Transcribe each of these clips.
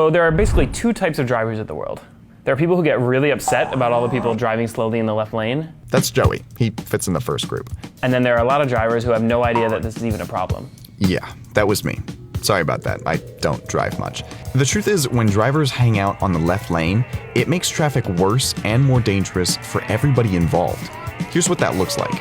So there are basically two types of drivers in the world. There are people who get really upset about all the people driving slowly in the left lane. That's Joey. He fits in the first group. And then there are a lot of drivers who have no idea that this is even a problem. Yeah, that was me. Sorry about that. I don't drive much. The truth is, when drivers hang out on the left lane, it makes traffic worse and more dangerous for everybody involved. Here's what that looks like.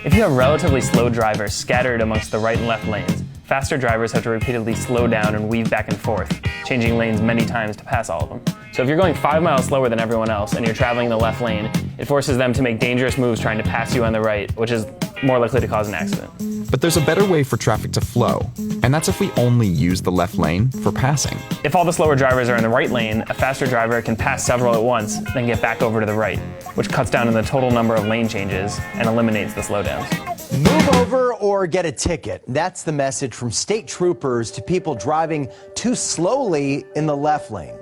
If you have relatively slow drivers scattered amongst the right and left lanes, faster drivers have to repeatedly slow down and weave back and forth, changing lanes many times to pass all of them. So if you're going 5 miles slower than everyone else and you're traveling in the left lane, it forces them to make dangerous moves trying to pass you on the right, which is more likely to cause an accident. But there's a better way for traffic to flow, and that's if we only use the left lane for passing. If all the slower drivers are in the right lane, a faster driver can pass several at once, then get back over to the right, which cuts down on the total number of lane changes and eliminates the slowdowns. Move over or get a ticket. That's the message from state troopers to people driving too slowly in the left lane.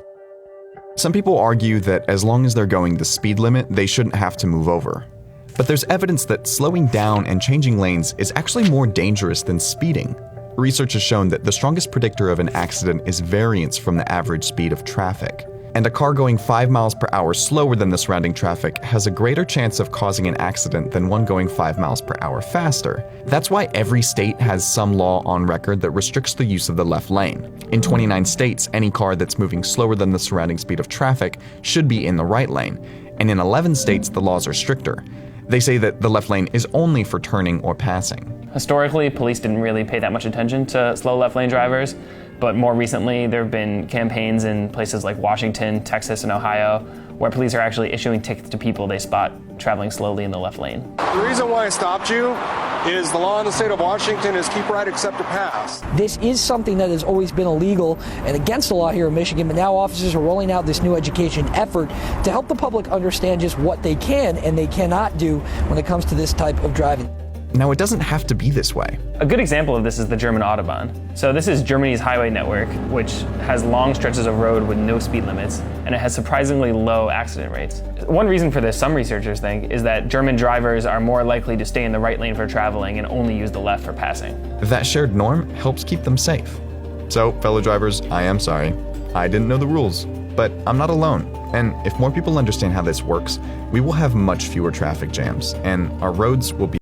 Some people argue that as long as they're going the speed limit, they shouldn't have to move over. But there's evidence that slowing down and changing lanes is actually more dangerous than speeding. Research has shown that the strongest predictor of an accident is variance from the average speed of traffic. And a car going 5 miles per hour slower than the surrounding traffic has a greater chance of causing an accident than one going 5 miles per hour faster. That's why every state has some law on record that restricts the use of the left lane. In 29 states, any car that's moving slower than the surrounding speed of traffic should be in the right lane. And in 11 states, the laws are stricter. They say that the left lane is only for turning or passing. Historically, police didn't really pay that much attention to slow left lane drivers, but more recently there have been campaigns in places like Washington, Texas, and Ohio where police are actually issuing tickets to people they spot traveling slowly in the left lane. The reason why I stopped you is the law in the state of Washington is keep right except to pass. This is something that has always been illegal and against the law here in Michigan, but now officers are rolling out this new education effort to help the public understand just what they can and they cannot do when it comes to this type of driving. Now, it doesn't have to be this way. A good example of this is the German Autobahn. So this is Germany's highway network, which has long stretches of road with no speed limits, and it has surprisingly low accident rates. One reason for this, some researchers think, is that German drivers are more likely to stay in the right lane for traveling and only use the left for passing. That shared norm helps keep them safe. So, fellow drivers, I am sorry. I didn't know the rules, but I'm not alone. And if more people understand how this works, we will have much fewer traffic jams, and our roads will be